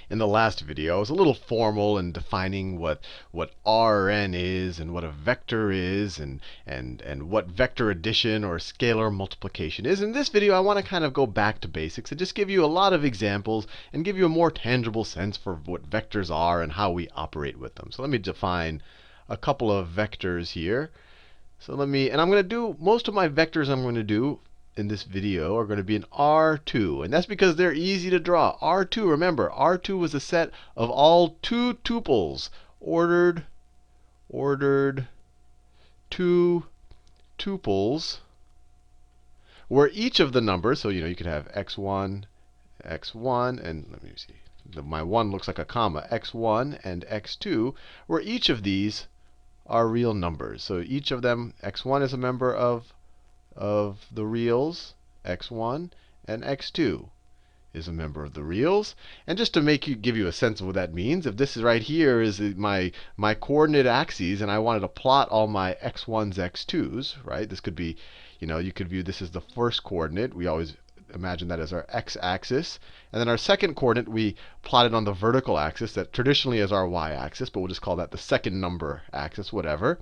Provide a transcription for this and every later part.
In the last video, I was a little formal in defining what Rn is and what a vector is and what vector addition or scalar multiplication is. In this video, I want to kind of go back to basics and just give you a lot of examples and give you a more tangible sense for what vectors are and how we operate with them. So let me define a couple of vectors here. So and I'm going to do, most of my vectors I'm going to do in this video are going to be in R2. And that's because they're easy to draw. R2, remember, R2 was a set of all two tuples, ordered two tuples, where each of the numbers, so you could have x1, and let me see, my 1 looks like a comma, x1 and x2, where each of these are real numbers. So each of them, x1 is a member of the reals, x1, and x2 is a member of the reals. And just to give you a sense of what that means, if this is right here is my coordinate axes, and I wanted to plot all my x1s, x2s, right? This could be, you could view this as the first coordinate. We always imagine that as our x-axis. And then our second coordinate, we plotted on the vertical axis that traditionally is our y-axis, but we'll just call that the second number axis, whatever.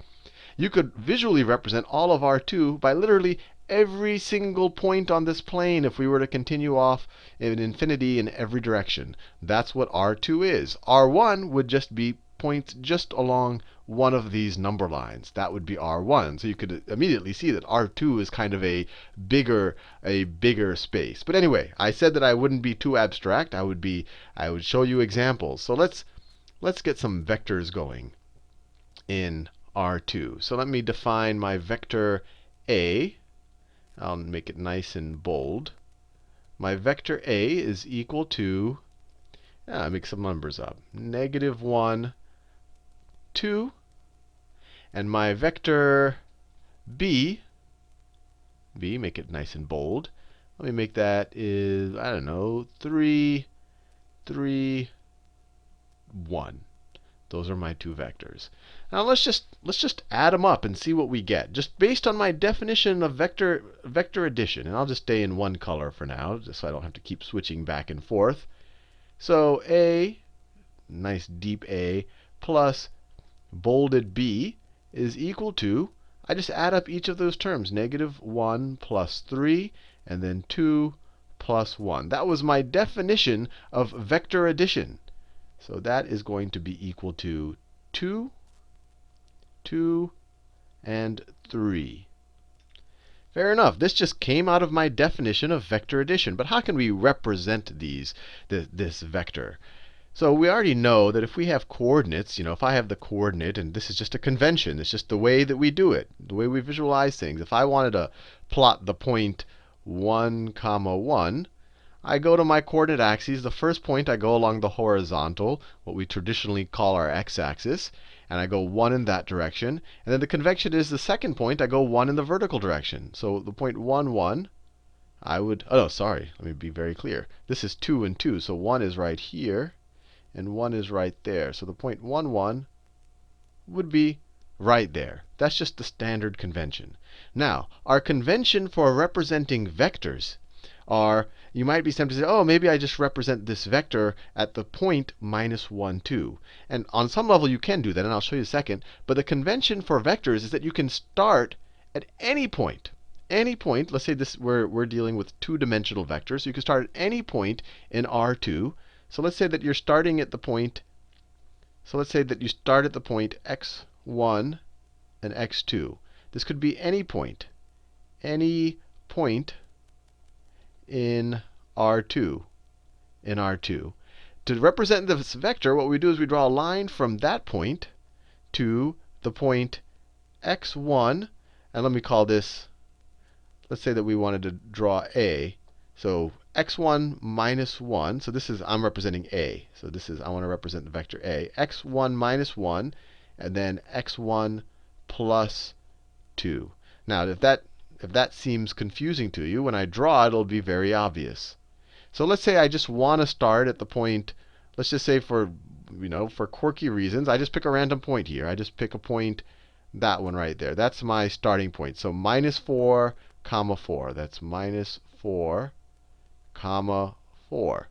You could visually represent all of R2 by literally every single point on this plane if we were to continue off in infinity in every direction. That's what R2 is. R1 would just be points just along one of these number lines. That would be R1. So you could immediately see that R2 is kind of a bigger space. But anyway, I said that I wouldn't be too abstract. I would show you examples. So let's get some vectors going in R2. So let me define my vector A. I'll make it nice and bold. My vector A is equal to, make some numbers up, -1, 2. And my vector B, make it nice and bold. Let me make that is, I don't know, 3, 3, 1. Those are my two vectors. Now let's just add them up and see what we get, just based on my definition of vector addition. And I'll just stay in one color for now, just so I don't have to keep switching back and forth. So A, nice deep A, plus bolded B is equal to, I just add up each of those terms, -1 plus 3, and then 2 plus 1. That was my definition of vector addition. So that is going to be equal to 2, 2, and 3. Fair enough. This just came out of my definition of vector addition. But how can we represent this vector? So we already know that if we have coordinates, if I have the coordinate, and this is just a convention, it's just the way that we do it, the way we visualize things. If I wanted to plot the point 1, 1, I go to my coordinate axes. The first point, I go along the horizontal, what we traditionally call our x-axis. And I go 1 in that direction. And then the convention is the second point, I go 1 in the vertical direction. So the point 1, 1, I would, oh, sorry, let me be very clear. This is 2 and 2. So 1 is right here, and 1 is right there. So the point 1, 1 would be right there. That's just the standard convention. Now, our convention for representing vectors are, you might be tempted to say, oh, maybe I just represent this vector at the point -1, 2. And on some level, you can do that, and I'll show you in a second. But the convention for vectors is that you can start at any point. Any point, let's say we're dealing with two-dimensional vectors. So you can start at any point in R2. So let's say that you're starting at the point, x1 and x2. This could be any point. Any point in R2. To represent this vector, what we do is we draw a line from that point to the point x1. And let me call this, let's say that we wanted to draw A. So x1 minus 1. So this is, I'm representing A. So this is, I want to represent the vector A. x1 minus 1, and then x1 plus 2. Now, if that seems confusing to you, when I draw, it'll be very obvious. So let's say I just want to start at the point, let's just say for quirky reasons, I just pick a random point here. I just pick a point, that one right there. That's my starting point. So -4, 4. That's -4, 4.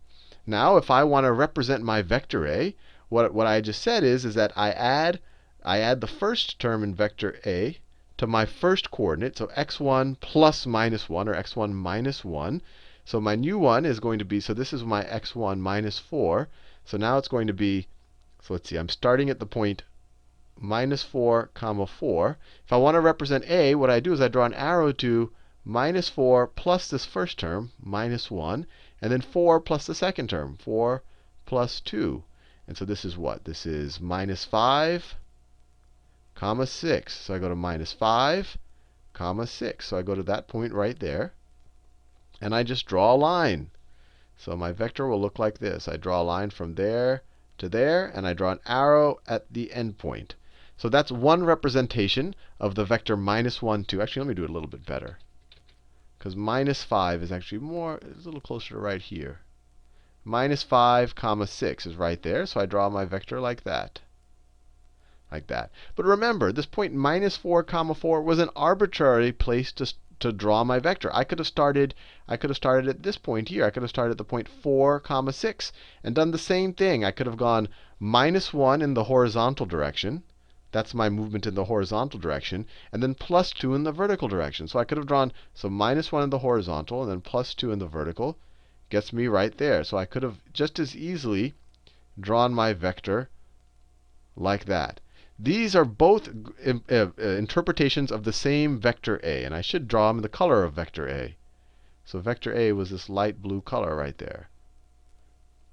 Now, if I want to represent my vector A, what I just said is that I add the first term in vector A to my first coordinate, so x1 plus minus 1, or x1 minus 1. So my new one is going to be, so this is my x1 minus 4. So now it's going to be, so let's see, I'm starting at the point minus 4, comma 4. If I want to represent A, what I do is I draw an arrow to minus 4 plus this first term, minus 1, and then 4 plus the second term, 4 plus 2. And so this is what? This is minus 5, comma 6. So I go to minus 5, comma 6. So I go to that point right there, and I just draw a line. So my vector will look like this. I draw a line from there to there, and I draw an arrow at the end point. So that's one representation of the vector minus 1, 2. Actually, let me do it a little bit better, because minus 5 is actually it's a little closer to right here. Minus 5, comma 6 is right there. So I draw my vector like that. Like that. But remember, this point minus 4, comma 4 was an arbitrary place to draw my vector. I could have started at this point here. I could have started at the point 4, comma 6 and done the same thing. I could have gone minus 1 in the horizontal direction. That's my movement in the horizontal direction. And then plus 2 in the vertical direction. So I could have drawn, so minus 1 in the horizontal and then plus 2 in the vertical gets me right there. So I could have just as easily drawn my vector like that. These are both interpretations of the same vector A. And I should draw them in the color of vector A. So vector A was this light blue color right there.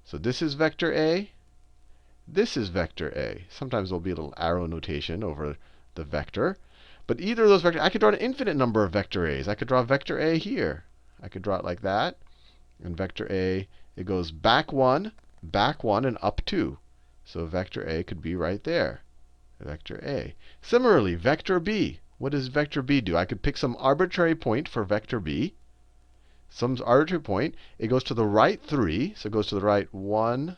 So this is vector A. This is vector A. Sometimes there'll be a little arrow notation over the vector. But either of those vectors, I could draw an infinite number of vector A's. I could draw vector A here. I could draw it like that. And vector A, it goes back 1, and up 2. So vector A could be right there. Vector A. Similarly, vector B. What does vector B do? I could pick some arbitrary point for vector B. Some arbitrary point. It goes to the right 3. So it goes to the right 1,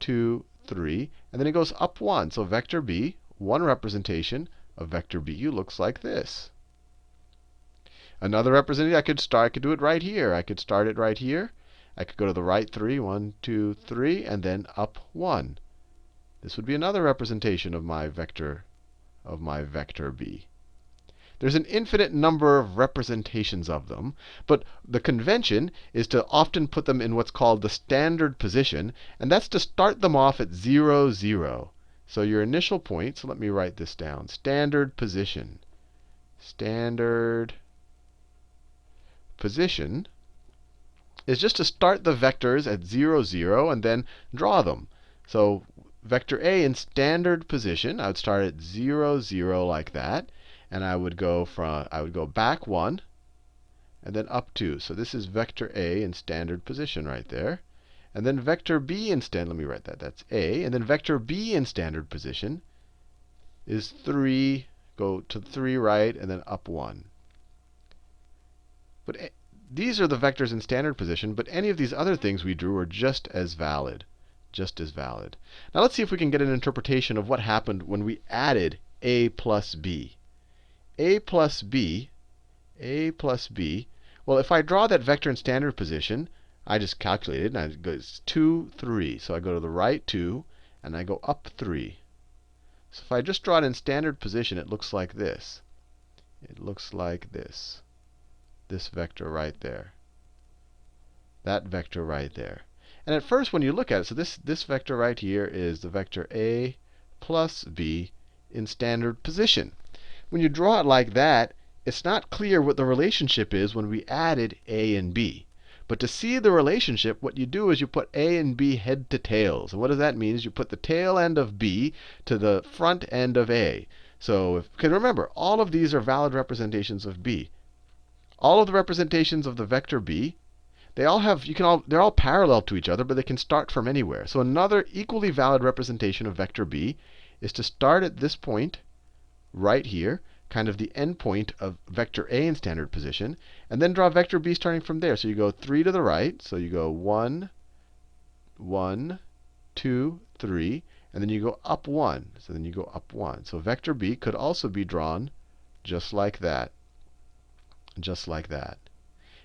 2, 3. And then it goes up 1. So vector B, one representation of vector B looks like this. Another representation, I could do it right here. I could start it right here. I could go to the right 3, 1, 2, 3, and then up 1. This would be another representation of my vector B. There's an infinite number of representations of them, but the convention is to often put them in what's called the standard position, and that's to start them off at 0, 0. So your initial point, so let me write this down. Standard position. Standard position is just to start the vectors at 0, 0, and then draw them. So vector A in standard position, I would start at 0, 0 like that. And I would go back 1 and then up 2. So this is vector A in standard position right there. And then vector B in let me write that. That's A. And then vector B in standard position is 3, go to 3 right, and then up 1. But these are the vectors in standard position, but any of these other things we drew are just as valid. Just as valid. Now let's see if we can get an interpretation of what happened when we added A plus B. A plus B, well, if I draw that vector in standard position, I just calculate it, and it goes 2, 3. So I go to the right 2, and I go up 3. So if I just draw it in standard position, it looks like this. It looks like this. This vector right there. That vector right there. And at first, when you look at it, so this vector right here is the vector A plus B in standard position. When you draw it like that, it's not clear what the relationship is when we added A and B. But to see the relationship, what you do is you put A and B head to tails. And what does that mean? Is you put the tail end of B to the front end of A. So remember, all of these are valid representations of B. All of the representations of the vector B, they're all parallel to each other, but they can start from anywhere. So another equally valid representation of vector B is to start at this point right here, kind of the end point of vector A in standard position, and then draw vector B starting from there. So you go 3 to the right. So you go 1, 1, 2, 3, and then you go up 1. So then you go up 1. So vector B could also be drawn just like that. Just like that.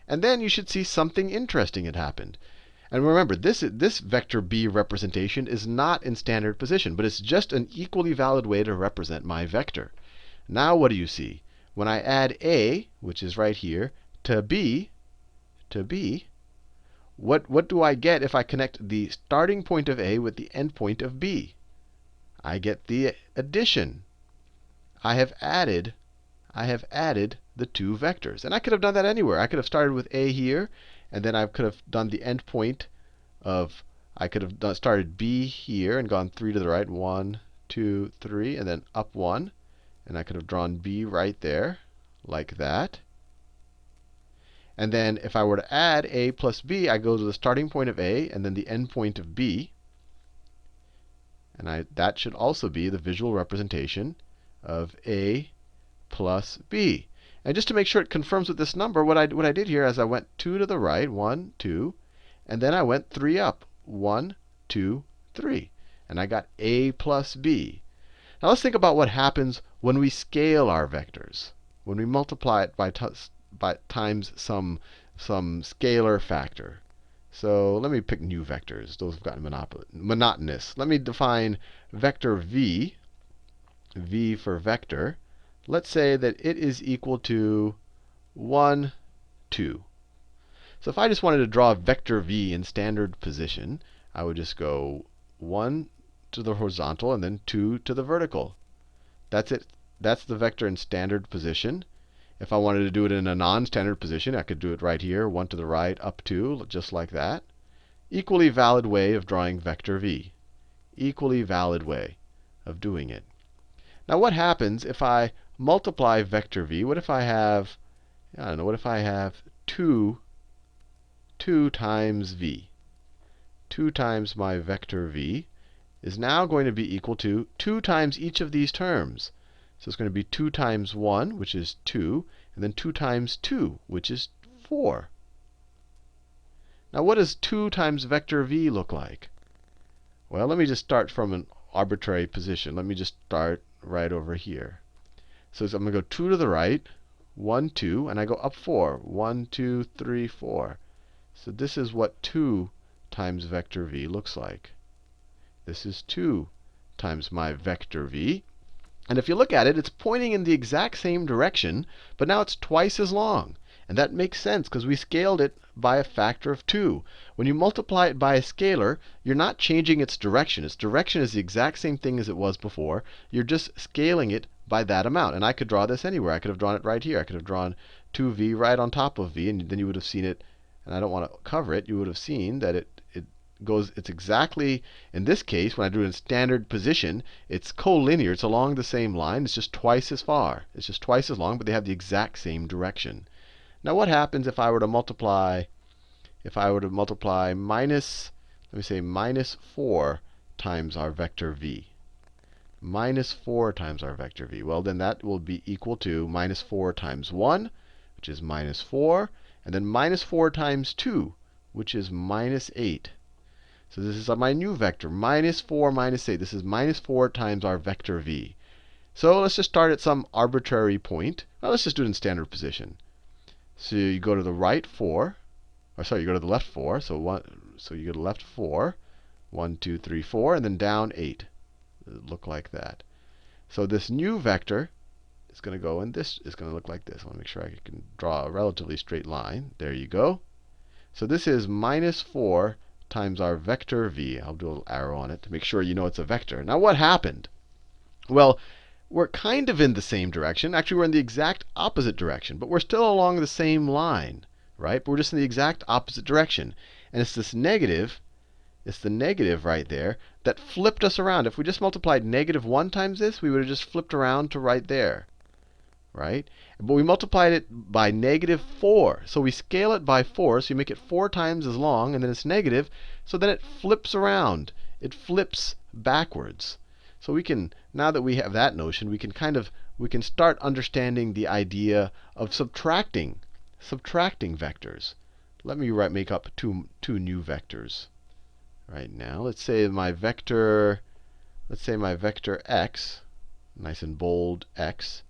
And then you should see something interesting had happened. And remember, this vector b representation is not in standard position, but it's just an equally valid way to represent my vector. Now what do you see? When I add a, which is right here, to b, what do I get if I connect the starting point of a with the end point of b? I get the addition. I have added the two vectors. And I could have done that anywhere. I could have started with a here, and then I could have done the end point of, I could have started b here and gone 3 to the right. 1, 2, 3, and then up 1. And I could have drawn b right there, like that. And then if I were to add a plus b, I go to the starting point of a and then the end point of b. And that should also be the visual representation of a plus b. And just to make sure it confirms with this number, what I did here is I went 2 to the right, 1, 2, and then I went 3 up, 1, 2, 3. And I got a plus b. Now let's think about what happens when we scale our vectors, when we multiply it by times some scalar factor. So let me pick new vectors. Those have gotten monotonous. Let me define vector v, v for vector. Let's say that it is equal to 1, 2. So if I just wanted to draw vector v in standard position, I would just go 1 to the horizontal and then 2 to the vertical. That's it. That's the vector in standard position. If I wanted to do it in a non-standard position, I could do it right here, 1 to the right, up 2, just like that. Equally valid way of drawing vector v. Equally valid way of doing it. Now what happens if I multiply vector v? What if I have, I don't know, what if I have 2 times v? 2 times my vector v is now going to be equal to 2 times each of these terms. So it's going to be 2 times 1, which is 2, and then 2 times 2, which is 4. Now what does 2 times vector v look like? Well, let me just start from an arbitrary position. Let me just start right over here. So I'm going to go 2 to the right, 1, 2, and I go up 4. 1, 2, 3, 4. So this is what 2 times vector v looks like. This is 2 times my vector v. And if you look at it, it's pointing in the exact same direction, but now it's twice as long. And that makes sense because we scaled it by a factor of 2. When you multiply it by a scalar, you're not changing its direction. Its direction is the exact same thing as it was before. You're just scaling it by that amount. And I could draw this anywhere. I could have drawn it right here. I could have drawn 2v right on top of v, and then you would have seen it. And I don't want to cover it. You would have seen that it's exactly, in this case, when I do it in standard position, it's collinear. It's along the same line. It's just twice as far. It's just twice as long, but they have the exact same direction. Now what happens if I were to multiply, minus, let me say minus 4 times our vector v? Minus 4 times our vector v. Well, then that will be equal to minus 4 times 1, which is minus 4, and then minus 4 times 2, which is minus 8. So this is my new vector, minus 4 minus 8. This is minus 4 times our vector v. So let's just start at some arbitrary point. Well, let's just do it in standard position. So you go to the right 4. Or sorry, you go to the left 4. So you go to left 4. 1, 2, 3, 4. And then down 8. It'll look like that. So this new vector is going to go in this. It's going to look like this. I want to make sure I can draw a relatively straight line. There you go. So this is minus 4 times our vector v. I'll do a little arrow on it to make sure you know it's a vector. Now what happened? Well, we're kind of in the same direction. Actually, we're in the exact opposite direction. But we're still along the same line, right? But we're just in the exact opposite direction. And it's this negative, it's the negative right there, that flipped us around. If we just multiplied negative 1 times this, we would have just flipped around to right there, right? But we multiplied it by negative 4. So we scale it by 4. So you make it 4 times as long, and then it's negative. So then it flips around. It flips backwards. So we can, now that we have that notion, we can start understanding the idea of subtracting vectors. Let me make up two new vectors right now. Let's say my vector x, nice and bold x,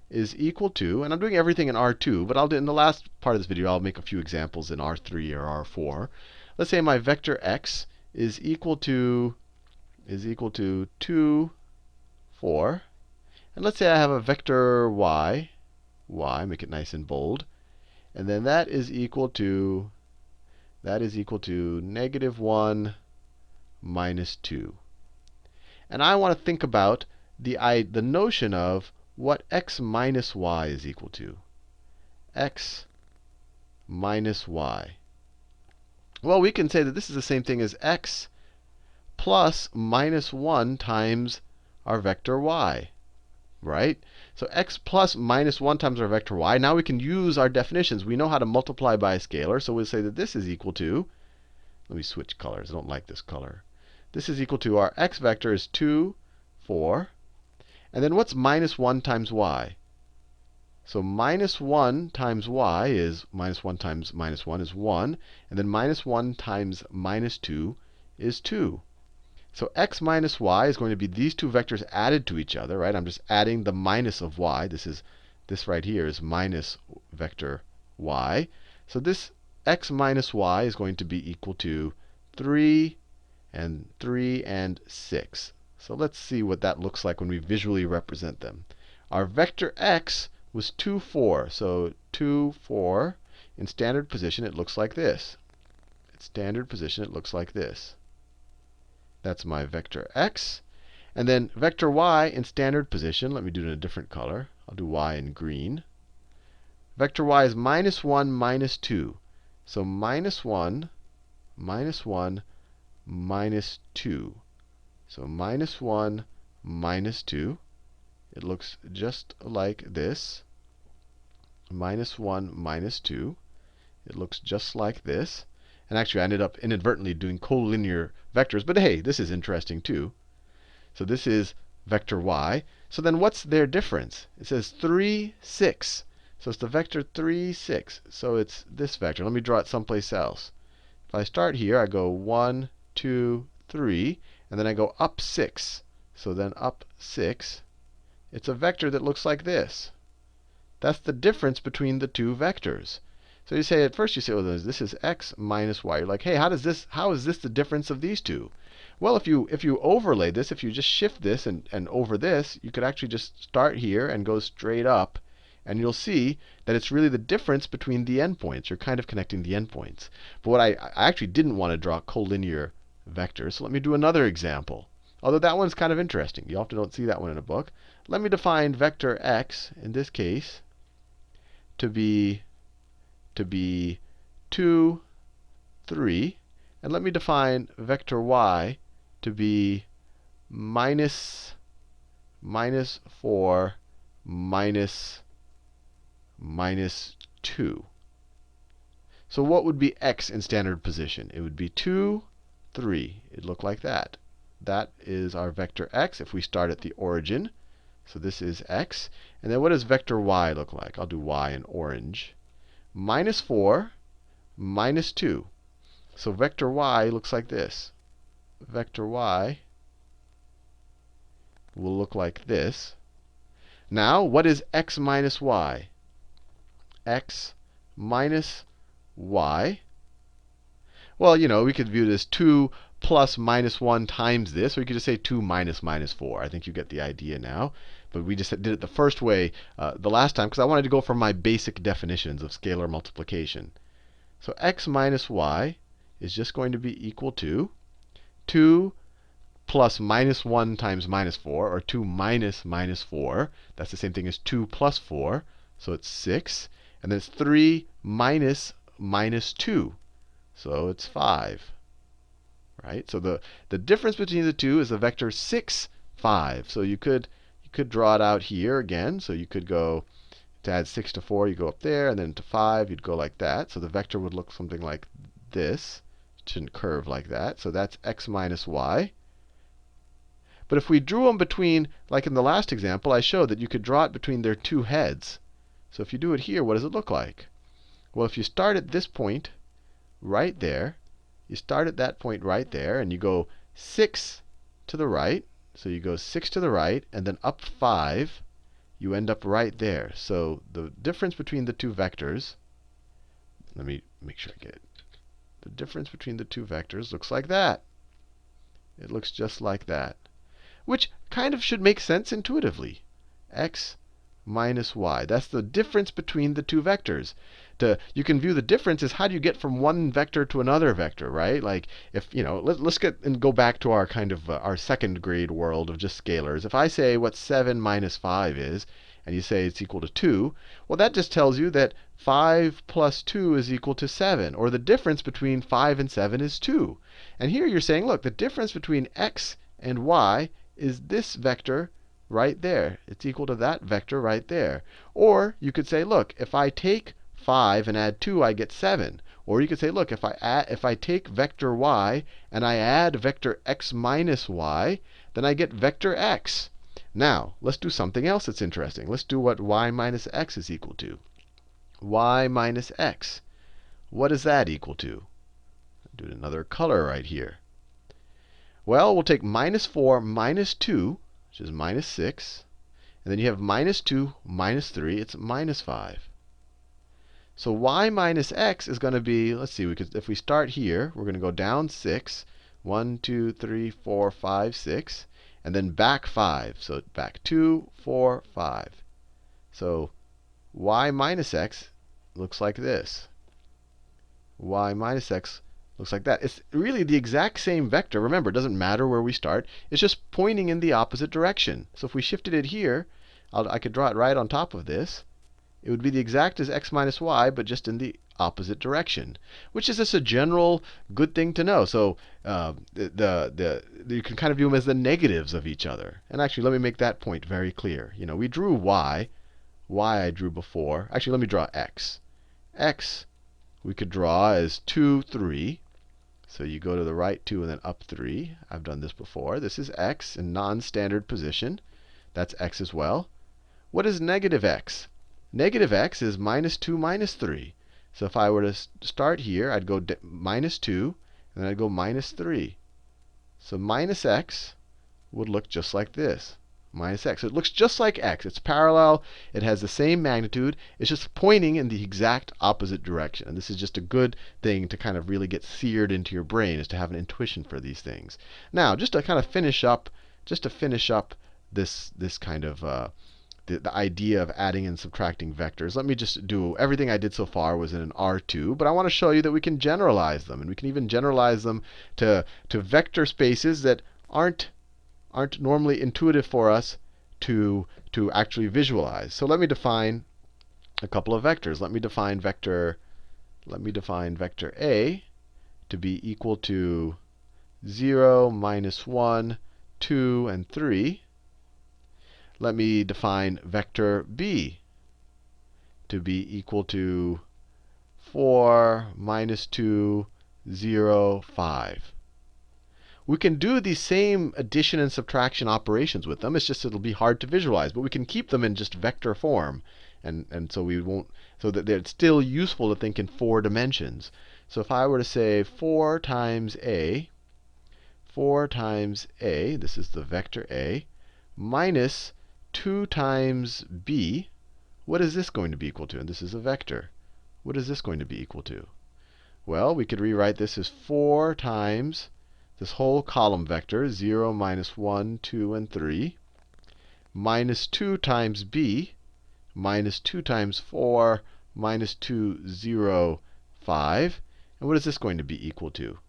is equal to, and I'm doing everything in R2, but in the last part of this video, I'll make a few examples in R3 or R4. let's say my vector x is equal to 2, 4. And let's say I have a vector y, make it nice and bold. And then that is equal to -1 minus 2. And I want to think about the notion of what x minus y is equal to. X minus y. Well, we can say that this is the same thing as x plus -1 times our vector y, right? So x plus -1 times our vector y. Now we can use our definitions. We know how to multiply by a scalar, so we'll say that this is equal to, let me switch colors. I don't like this color. This is equal to our x vector is 2, 4. And then what's -1 times y? So -1 times y is -1 times -1 is 1. And then -1 times -2 is 2. So x minus y is going to be these two vectors added to each other, right? I'm just adding the minus of y. This right here is minus vector y. So this x minus y is going to be equal to 3 and 6. So let's see what that looks like when we visually represent them. Our vector x was 2, 4. So 2, 4. In standard position, it looks like this. In standard position, it looks like this. That's my vector x. And then vector y in standard position, let me do it in a different color. I'll do y in green. Vector y is -1, -2. So -1, -2. So -1, -2. It looks just like this. -1, -2. It looks just like this. And actually, I ended up inadvertently doing collinear vectors. But hey, this is interesting too. So this is vector y. So then what's their difference? It says 3, 6. So it's the vector 3, 6. So it's this vector. Let me draw it someplace else. If I start here, I go 1, 2, 3. And then I go up 6. So then up 6. It's a vector that looks like this. That's the difference between the two vectors. So you say, at first you say, well, this is x minus y. You're like, hey, how is this the difference of these two? Well, if you overlay this, if you just shift this and over this, you could actually just start here and go straight up. And you'll see that it's really the difference between the endpoints. You're kind of connecting the endpoints. But what I actually didn't want to draw collinear vectors. So let me do another example. Although that one's kind of interesting. You often don't see that one in a book. Let me define vector x, in this case, to be 2, 3. And let me define vector y to be -4, -2. So what would be x in standard position? It would be 2, 3. It'd look like that. That is our vector x if we start at the origin. So this is x. And then what does vector y look like? I'll do y in orange. -4, -2. So vector y looks like this. Vector y will look like this. Now, what is x minus y? X minus y. Well, we could view this 2 plus -1 times this. Or you could just say 2 minus -4. I think you get the idea now. But we just did it the first way the last time, because I wanted to go from my basic definitions of scalar multiplication. So x minus y is just going to be equal to 2 plus -1 times -4, or 2 minus -4. That's the same thing as 2 plus 4. So it's 6. And then it's 3 minus -2. So it's 5. Right? So the difference between the two is the vector 6, 5. So you could draw it out here again. So you could go to add 6 to 4, you go up there, and then to 5, you'd go like that. So the vector would look something like this. It shouldn't curve like that. So that's x minus y. But if we drew them between, like in the last example, I showed that you could draw it between their two heads. So if you do it here, what does it look like? Well, if you start at this point right there, you start at that point right there, and you go 6 to the right. So you go 6 to the right, and then up 5. You end up right there. So the difference between the two vectors, let me make sure I get it. The difference between the two vectors looks like that. It looks just like that, which kind of should make sense intuitively. X minus y. That's the difference between the two vectors. You can view the difference as how do you get from one vector to another vector, right? Like if, let's get and go back to our kind of our second grade world of just scalars. If I say what 7 minus 5 is, and you say it's equal to 2, well, that just tells you that 5 plus 2 is equal to 7, or the difference between 5 and 7 is 2. And here you're saying, look, the difference between x and y is this vector right there. It's equal to that vector right there. Or you could say, look, if I take 5 and add 2, I get 7. Or you could say, look, if I take vector y and I add vector x minus y, then I get vector x. Now, let's do something else that's interesting. Let's do what y minus x is equal to. Y minus x. What is that equal to? Do another color right here. Well, we'll take minus 4 minus 2, which is minus 6. And then you have minus 2 minus 3. It's minus 5. So y minus x is going to be, let's see, if we start here, we're going to go down 6. 1, 2, 3, 4, 5, 6. And then back 5. So back 2, 4, 5. So y minus x looks like this. Y minus x looks like that. It's really the exact same vector. Remember, it doesn't matter where we start. It's just pointing in the opposite direction. So if we shifted it here, I could draw it right on top of this. It would be the exact as x minus y, but just in the opposite direction, which is just a general good thing to know. So you can kind of view them as the negatives of each other. And actually, let me make that point very clear. We drew y. Y I drew before. Actually, let me draw x. X we could draw as 2, 3. So you go to the right 2 and then up 3. I've done this before. This is x in non-standard position. That's x as well. What is negative x? Negative x is minus 2 minus 3. So if I were to start here, I'd go minus 2, and then I'd go minus 3. So minus x would look just like this. Minus x. So it looks just like x. It's parallel. It has the same magnitude. It's just pointing in the exact opposite direction. And this is just a good thing to kind of really get seared into your brain, is to have an intuition for these things. Now, just to kind of finish up, this kind of the idea of adding and subtracting vectors, let me just do everything I did so far was in an R2, but I want to show you that we can generalize them, and we can even generalize them to vector spaces that aren't normally intuitive for us to actually visualize. So let me define a couple of vectors. Let me define vector A to be equal to 0, minus 1, 2, and 3. Let me define vector B to be equal to 4, minus 2, 0, 5. We can do these same addition and subtraction operations with them. It's just it'll be hard to visualize. But we can keep them in just vector form. And so we won't, so that it's still useful to think in 4 dimensions. So if I were to say 4 times A, this is the vector A, minus 2 times b, what is this going to be equal to? And this is a vector. What is this going to be equal to? Well, we could rewrite this as 4 times this whole column vector, 0, minus 1, 2, and 3, minus 2 times b, minus 2 times 4, minus 2, 0, 5. And what is this going to be equal to?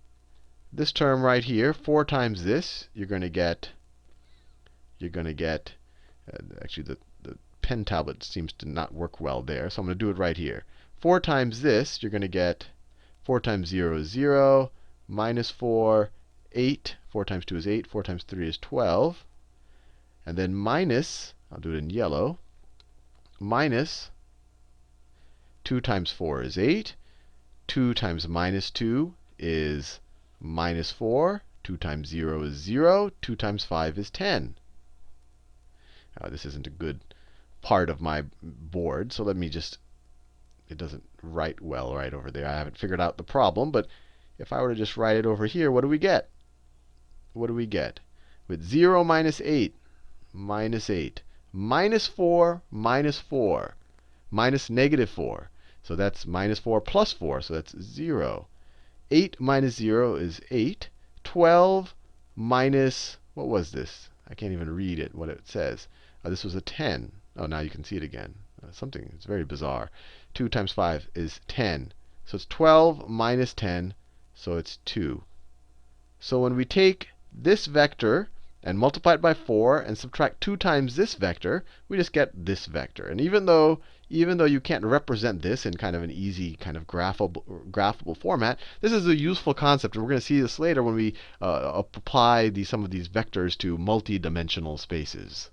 This term right here, 4 times this, you're going to get actually, the pen tablet seems to not work well there, so I'm going to do it right here. 4 times this, you're going to get 4 times 0 is 0, minus 4, 8. 4 times 2 is 8. 4 times 3 is 12. And then minus, I'll do it in yellow, minus 2 times 4 is 8. 2 times minus 2 is minus 4. 2 times 0 is 0. 2 times 5 is 10. This isn't a good part of my board, so let me just, it doesn't write well right over there. I haven't figured out the problem, but if I were to just write it over here, what do we get? What do we get? With 0 minus 8, minus 8. Minus 4, minus 4. Minus negative 4. So that's minus 4 plus 4, so that's 0. 8 minus 0 is 8. 12 minus, what was this? I can't even read it, what it says. This was a 10. Oh, now you can see it again. Something, it's very bizarre. 2 times 5 is 10. So it's 12 minus 10, so it's 2. So when we take this vector and multiply it by 4 and subtract 2 times this vector, we just get this vector. And even though you can't represent this in kind of an easy kind of graphable format, this is a useful concept. And we're going to see this later when we apply some of these vectors to multi-dimensional spaces.